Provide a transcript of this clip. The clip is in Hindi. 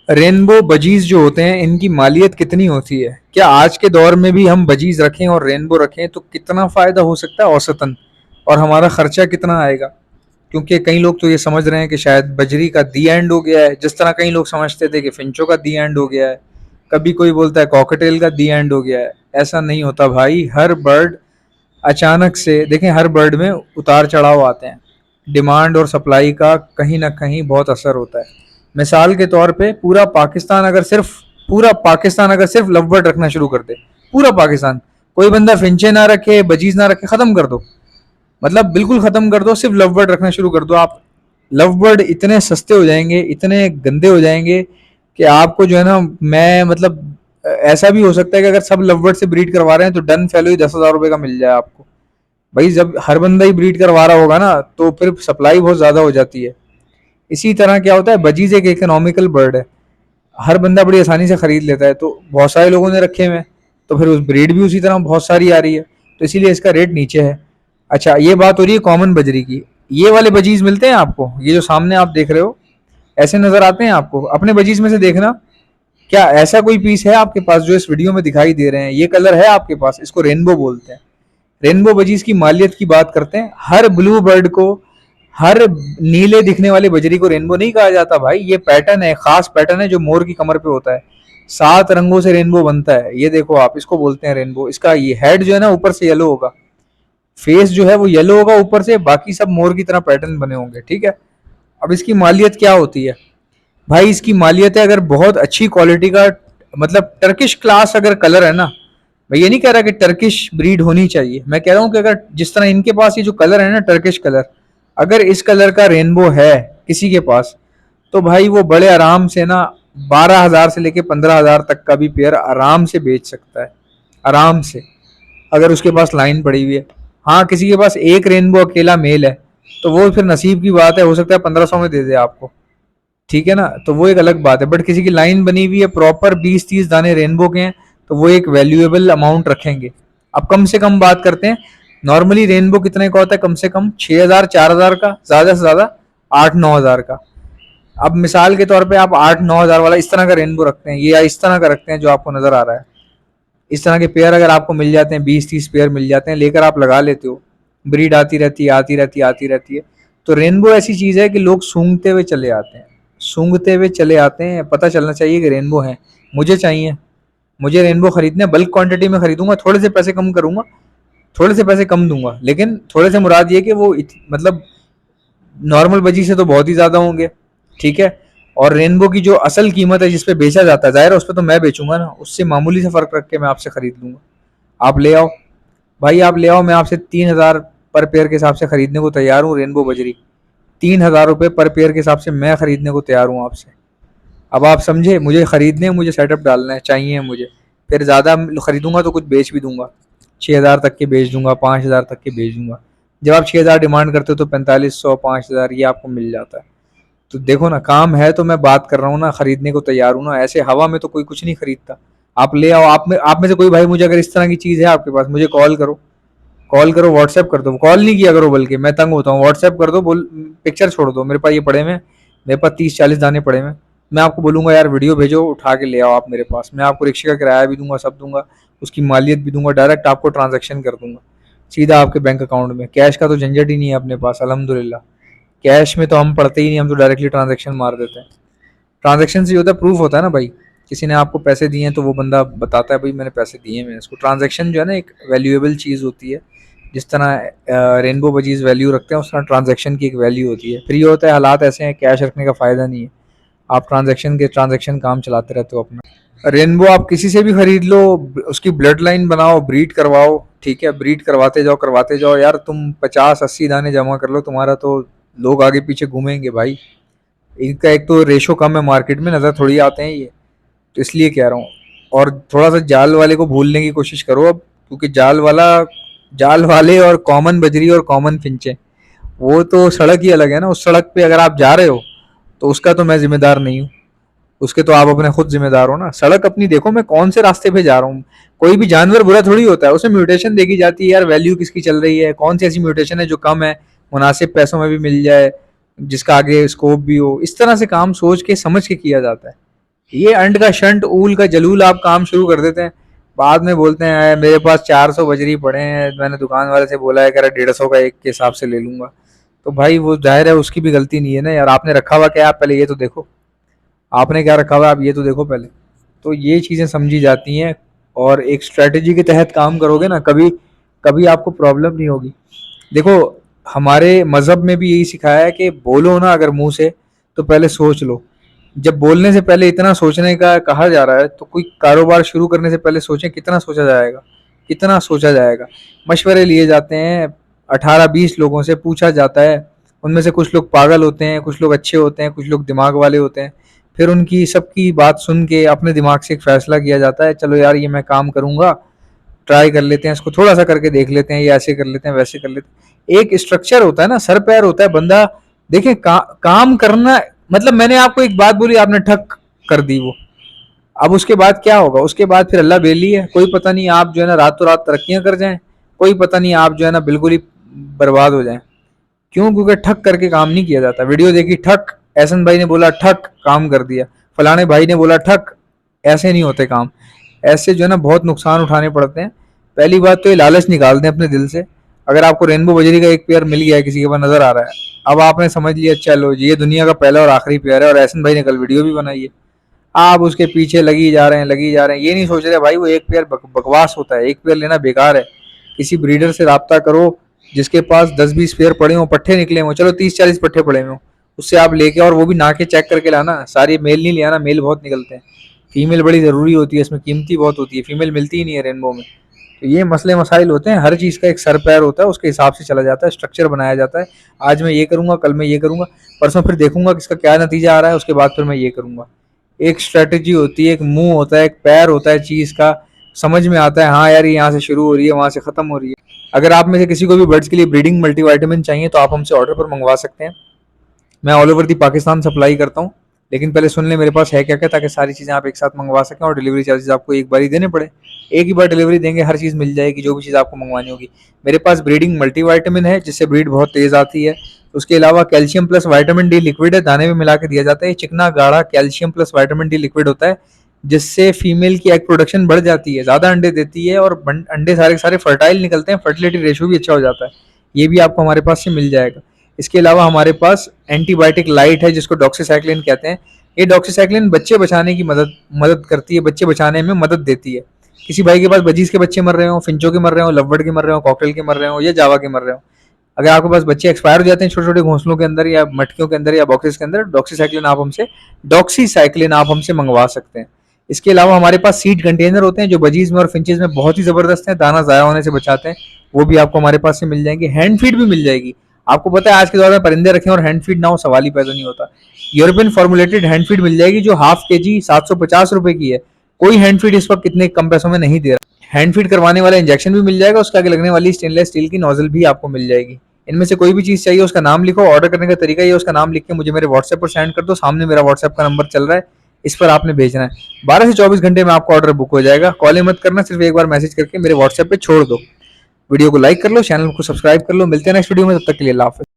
रेनबो बजीज जो होते हैं इनकी मालियत कितनी होती है? क्या आज के दौर में भी हम बजीज रखें और रेनबो रखें तो कितना फ़ायदा हो सकता है औसतन, और हमारा खर्चा कितना आएगा? क्योंकि कई लोग तो ये समझ रहे हैं कि शायद बजरी का दी एंड हो गया है, जिस तरह कई लोग समझते थे कि फिंचो का दी एंड हो गया है। कभी कोई बोलता है कॉकटेल का दी एंड हो गया है। ऐसा नहीं होता भाई। हर बर्ड अचानक से देखें, हर बर्ड में उतार चढ़ाव आते हैं। डिमांड और सप्लाई का कहीं ना कहीं बहुत असर होता है। मिसाल के तौर पे पूरा पाकिस्तान अगर सिर्फ लव बर्ड रखना शुरू कर दे, पूरा पाकिस्तान, कोई बंदा फिंचे ना रखे, बजीज ना रखे, खत्म कर दो, मतलब बिल्कुल खत्म कर दो, सिर्फ लव बर्ड रखना शुरू कर दो आप। लव बर्ड इतने सस्ते हो जाएंगे, इतने गंदे हो जाएंगे कि आपको जो है ना, मैं मतलब ऐसा भी हो सकता है कि अगर सब लव बर्ड से ब्रीड करवा रहे हैं तो डन फैलो ही 10,000 रुपए का मिल जाए आपको। भाई जब हर बंदा ही ब्रीड करवा रहा होगा ना तो फिर सप्लाई बहुत ज्यादा हो जाती है। इसी तरह क्या होता है, बजीज एक इकोनॉमिकल बर्ड है, हर बंदा बड़ी आसानी से खरीद लेता है, तो बहुत सारे लोगों ने रखे हुए हैं, तो फिर उस ब्रीड भी उसी तरह बहुत सारी आ रही है, तो इसीलिए इसका रेट नीचे है। अच्छा, ये बात हो रही है कॉमन बजरी की। ये वाले बजीज मिलते हैं आपको, ये जो सामने आप देख रहे हो, ऐसे नजर आते हैं आपको? अपने बजीज में से देखना, क्या ऐसा कोई पीस है आपके पास जो इस वीडियो में दिखाई दे रहे हैं? ये कलर है आपके पास, इसको रेनबो बोलते हैं। रेनबो बजीज की मालियत की बात करते हैं, हर ब्लू बर्ड को, हर नीले दिखने वाली बजरी को रेनबो नहीं कहा जाता भाई। ये पैटर्न है, खास पैटर्न है जो मोर की कमर पे होता है। 7 रंगों से रेनबो बनता है, ये देखो आप, इसको बोलते हैं रेनबो। इसका ये हेड जो है ना ऊपर से येलो होगा, फेस जो है वो येलो होगा ऊपर से, बाकी सब मोर की तरह पैटर्न बने होंगे, ठीक है। अब इसकी मालियत क्या होती है भाई? इसकी मालियत है, अगर बहुत अच्छी क्वालिटी का, मतलब टर्किश क्लास अगर कलर है ना, मैं ये नहीं कह रहा कि टर्किश ब्रीड होनी चाहिए, मैं कह रहा हूँ कि अगर जिस तरह इनके पास ये जो कलर है ना, टर्किश कलर, अगर इस कलर का रेनबो है किसी के पास, तो भाई वो बड़े आराम से ना 12,000 से लेके 15,000 तक का भी पेयर आराम से बेच सकता है, आराम से, अगर उसके पास लाइन पड़ी हुई है। हाँ, किसी के पास एक रेनबो अकेला मेल है तो वो फिर नसीब की बात है, हो सकता है 1500 में दे दे आपको, ठीक है ना, तो वो एक अलग बात है। बट किसी की लाइन बनी हुई है, प्रॉपर 20-30 दाने रेनबो के हैं, तो वो एक वैल्यूएबल अमाउंट रखेंगे। अब कम से कम बात करते हैं, नॉर्मली रेनबो कितने का होता है? कम से कम 6,000 4,000 का, ज्यादा से ज्यादा 8-9 हज़ार का। अब मिसाल के तौर पे आप 8-9 हज़ार वाला इस तरह का रेनबो रखते हैं, या इस तरह का रखते हैं जो आपको नजर आ रहा है, इस तरह के पेयर अगर आपको मिल जाते हैं, 20-30 पेयर मिल जाते हैं, लेकर आप लगा लेते हो, ब्रीड आती रहती है, आती रहती है, आती रहती है। तो रेनबो ऐसी चीज है कि लोग सूंघते हुए चले आते हैं, सूंघते हुए चले आते हैं, पता चलना चाहिए कि रेनबो है, मुझे चाहिए, मुझे रेनबो खरीदने, बल्क क्वांटिटी में खरीदूंगा, थोड़े से पैसे कम करूंगा, थोड़े से पैसे कम दूंगा, लेकिन थोड़े से मुराद ये कि वो मतलब नॉर्मल बजी से तो बहुत ही ज्यादा होंगे, ठीक है। और रेनबो की जो असल कीमत है जिस पे बेचा जाता है, जाहिर है उस पर तो मैं बेचूंगा ना, उससे मामूली से फर्क रख के मैं आपसे खरीद लूंगा। आप ले आओ भाई, आप ले आओ, मैं आपसे 3,000 पर पेयर के हिसाब से खरीदने को तैयार हूँ रेनबो बजरी। 3,000 रुपये पर पेयर के हिसाब से मैं खरीदने को तैयार हूँ आपसे। अब आप समझे, मुझे खरीदने, मुझे सेटअप डालना है, चाहिए मुझे, फिर ज़्यादा खरीदूंगा तो कुछ बेच भी दूंगा, 6,000 तक के बेच दूंगा, 5,000 तक के बेच दूंगा। जब आप 6,000 डिमांड करते हो तो 4500 5,000 ये आपको मिल जाता है। तो देखो ना, काम है तो मैं बात कर रहा हूँ ना, खरीदने को तैयार हूँ ना, ऐसे हवा में तो कोई कुछ नहीं खरीदता। आप ले आओ, आप में से कोई भाई, मुझे अगर इस तरह की चीज़ है आपके पास, मुझे कॉल करो, कॉल करो, व्हाट्सएप कर दो, कॉल नहीं किया करो बल्कि, मैं तंग होता हूँ, व्हाट्सएप कर दो, बोल पिक्चर छोड़ दो, मेरे पास ये पड़े हुए, मेरे पास 30-40 दाने पड़े हुए, मैं आपको बोलूंगा यार वीडियो भेजो, उठा के ले आओ आप मेरे पास, मैं आपको रिक्शे का किराया भी दूंगा, सब दूंगा, उसकी मालियत भी दूंगा, डायरेक्ट आपको ट्रांजेक्शन कर दूंगा सीधा आपके बैंक अकाउंट में। कैश का तो झंझट ही नहीं है अपने पास, अल्हम्दुलिल्लाह। कैश में तो हम पढ़ते ही नहीं, हम तो डायरेक्टली ट्रांजेक्शन मार देते हैं। ट्रांजेक्शन से जो होता है, प्रूफ होता है ना भाई, किसी ने आपको पैसे दिए हैं तो वो बंदा बताता है भाई मैंने पैसे दिए हैं, मैंने इसको। ट्रांजेक्शन जो है ना एक वैल्यूएबल चीज़ होती है, जिस तरह रेनबो बजीज वैल्यू रखते हैं उस तरह ट्रांजेक्शन की एक वैल्यू होती है। फिर ये होता है, हालात ऐसे हैं, कैश रखने का फ़ायदा नहीं है, आप ट्रांजेक्शन काम चलाते रहते हो अपना। रेनबो आप किसी से भी खरीद लो, उसकी ब्लड लाइन बनाओ, ब्रीड करवाओ, ठीक है, ब्रीड करवाते जाओ, करवाते जाओ यार, तुम 50-80 दाने जमा कर लो, तुम्हारा तो लोग आगे पीछे घूमेंगे भाई। इनका एक तो रेशो कम है मार्केट में, नज़र थोड़ी आते हैं ये, तो इसलिए कह रहा हूँ। और थोड़ा सा जाल वाले को भूलने की कोशिश करो अब, क्योंकि जाल वाले और कॉमन बजरी और कॉमन फिंचे, वो तो सड़क ही अलग है ना। उस सड़क पे अगर आप जा रहे हो तो उसका तो मैं जिम्मेदार नहीं हूँ, उसके तो आप अपने खुद जिम्मेदार हो ना। सड़क अपनी देखो, मैं कौन से रास्ते पे जा रहा हूँ। कोई भी जानवर बुरा थोड़ी होता है, उसमें म्यूटेशन देखी जाती है यार, वैल्यू किसकी चल रही है, कौन सी ऐसी म्यूटेशन है जो कम है, मुनासिब पैसों में भी मिल जाए, जिसका आगे स्कोप भी हो, इस तरह से काम सोच के समझ के किया जाता है। ये अंड का शंट ऊल का जलूल आप काम शुरू कर देते हैं, बाद में बोलते हैं मेरे पास 400 बजरी पड़े हैं, मैंने दुकान वाले से बोला है, कह रहा 150 का एक के हिसाब से ले लूंगा। तो भाई वो जाहिर है उसकी भी गलती नहीं है ना यार, आपने रखा हुआ क्या है, आप पहले ये तो देखो, आपने क्या रखा हुआ है आप ये तो देखो पहले। तो ये चीज़ें समझी जाती हैं, और एक स्ट्रेटेजी के तहत काम करोगे ना, कभी कभी आपको प्रॉब्लम नहीं होगी। देखो, हमारे मज़हब में भी यही सिखाया है कि बोलो ना अगर मुँह से, तो पहले सोच लो। जब बोलने से पहले इतना सोचने का कहा जा रहा है, तो कोई कारोबार शुरू करने से पहले सोचें कितना सोचा जाएगा, कितना सोचा जाएगा। मशवरे लिए जाते हैं, 18-20 लोगों से पूछा जाता है, उनमें से कुछ लोग पागल होते हैं, कुछ लोग अच्छे होते हैं, कुछ लोग दिमाग वाले होते हैं। फिर उनकी सबकी बात सुन के अपने दिमाग से एक फैसला किया जाता है, चलो यार ये मैं काम करूंगा, ट्राई कर लेते हैं, इसको थोड़ा सा करके देख लेते हैं, ये ऐसे कर लेते हैं, वैसे कर लेते हैं। एक स्ट्रक्चर होता है ना, सर पैर होता है बंदा। देखिए काम करना, मतलब मैंने आपको एक बात बोली, आपने ठक कर दी वो, अब उसके बाद क्या होगा, उसके बाद फिर अल्लाह बेली है, कोई पता नहीं आप जो है ना रातों रात तरक्कियां कर जाएं, कोई पता नहीं आप जो है ना बिल्कुल ही बर्बाद हो जाएं। क्यों? क्योंकि ठक करके काम नहीं किया जाता। वीडियो देखी, ठक, एहसन भाई ने बोला ठक, काम कर दिया, फलाने भाई ने बोला ठक, ऐसे नहीं होते काम। ऐसे जो है ना बहुत नुकसान उठाने पड़ते हैं। पहली बात तो ये लालच निकाल दें अपने दिल से। अगर आपको रेनबो बजरी का एक पेयर मिल गया है, किसी के पास नजर आ रहा है, अब आपने समझ लिया चलो जी ये दुनिया का पहला और आखिरी पेयर है, और एहसन भाई ने कल वीडियो भी बनाई है, आप उसके पीछे लगी जा रहे हैं, लगी जा रहे हैं। ये नहीं सोच रहे भाई वो एक पेयर बकवास होता है, एक पेयर लेना बेकार है। किसी ब्रीडर से राब्ता करो जिसके पास 10-20 पेयर पड़े हों, पट्ठे निकले हों, चलो 30-40 पट्ठे पड़े हों, उससे आप लेके, और वो भी ना के चेक करके लाना, सारी मेल नहीं ले आना, मेल बहुत निकलते हैं। फीमेल बड़ी ज़रूरी होती है, इसमें कीमती बहुत होती है, फीमेल मिलती ही नहीं है रेनबो में। तो ये मसले मसाइल होते हैं, हर चीज़ का एक सर पैर होता है, उसके हिसाब से चला जाता है, स्ट्रक्चर बनाया जाता है। आज मैं ये करूँगा, कल मैं ये करूँगा, परसों फिर देखूंगा किसका क्या नतीजा आ रहा है, उसके बाद फिर मैं ये करूँगा। एक स्ट्रेटेजी होती है, एक मुंह होता है, एक पैर होता है चीज़ का, समझ में आता है हाँ यार ये यहाँ से शुरू हो रही है, वहाँ से ख़त्म हो रही है। अगर आप में से किसी को भी बर्ड्स के लिए ब्रीडिंग मल्टीविटामिन चाहिए तो आप हमसे ऑर्डर पर मंगवा सकते हैं। मैं all over the Pakistan supply करता हूँ, लेकिन पहले सुन लें मेरे पास है क्या क्या, ताकि सारी चीज़ें आप एक साथ मंगवा सकें, और डिलीवरी चार्जेस आपको एक बार ही देने पड़े। एक ही बार डिलीवरी देंगे, हर चीज़ मिल जाएगी जो भी चीज़ आपको मंगवानी होगी। मेरे पास ब्रीडिंग मल्टीविटामिन है जिससे ब्रीड बहुत तेज़ आती है। उसके अलावा calcium plus vitamin D liquid है, दाने में मिला के दिया जाता है। चिकना गाढ़ा calcium plus vitamin D liquid होता है, जिससे फीमेल की एग प्रोडक्शन बढ़ जाती है, ज़्यादा अंडे देती है, और अंडे सारे सारे फर्टाइल निकलते हैं, फर्टिलिटी रेशो भी अच्छा हो जाता है। ये भी आपको हमारे पास से मिल जाएगा। इसके अलावा हमारे पास एंटीबायोटिक लाइट है जिसको डॉक्सीसाइक्लिन कहते हैं। ये डॉक्सीसाइक्लिन बच्चे बचाने की मदद मदद करती है, बच्चे बचाने में मदद देती है। किसी भाई के पास बजीज के बच्चे मर रहे हो, फिंचो के मर रहे हो, लवबर्ड के मर रहे हो, कॉकटेल के मर रहे हो, या जावा के मर रहे हो, अगर आपके पास बच्चे एक्सपायर हो जाते हैं छोटे छोटे घोंसलों के अंदर, या मटकियों के अंदर, या बॉक्सेस के अंदर, डॉक्सीसाइक्लिन आप हमसे मंगवा सकते हैं। इसके अलावा हमारे पास सीड कंटेनर होते हैं जो बजीज में और फिंचेज में बहुत ही जबरदस्त हैं, दाना ज़ाया होने से बचाते हैं, वो भी आपको हमारे पास से मिल जाएंगे। हैंड फीड भी मिल जाएगी। आपको पता है आज के दौर में परिंदे रखें और हैंड फीड ना हो, सवाल ही पैदा नहीं होता। यूरोपियन फॉर्मुलेटेड हैंड फीड मिल जाएगी जो हाफ केजी 750 रुपए की है। कोई हैंड फीड इस वक्त इतने कम पैसों में नहीं दे रहा। हैंड फीड करवाने वाला इंजेक्शन भी मिल जाएगा, उसके आगे लगने वाली स्टेनलेस स्टील की नोजल भी आपको मिल जाएगी। इनमें से कोई भी चीज़ चाहिए, उसका नाम लिखो, ऑर्डर करने का तरीका ये, उसका नाम लिख के मुझे मेरे व्हाट्सएप पर सेंड कर दो। सामने मेरा व्हाट्सएप का नंबर चल रहा है, इस पर आपने भेजना है। 12 से 24 घंटे में आपका ऑर्डर बुक हो जाएगा। कॉल मत करना, सिर्फ एक बार मैसेज करके मेरे व्हाट्सएप पे छोड़ दो। वीडियो को लाइक कर लो, चैनल को सब्सक्राइब कर लो। मिलते हैं नेक्स्ट वीडियो में, तब तक के लिए अल्लाह हाफ़िज़।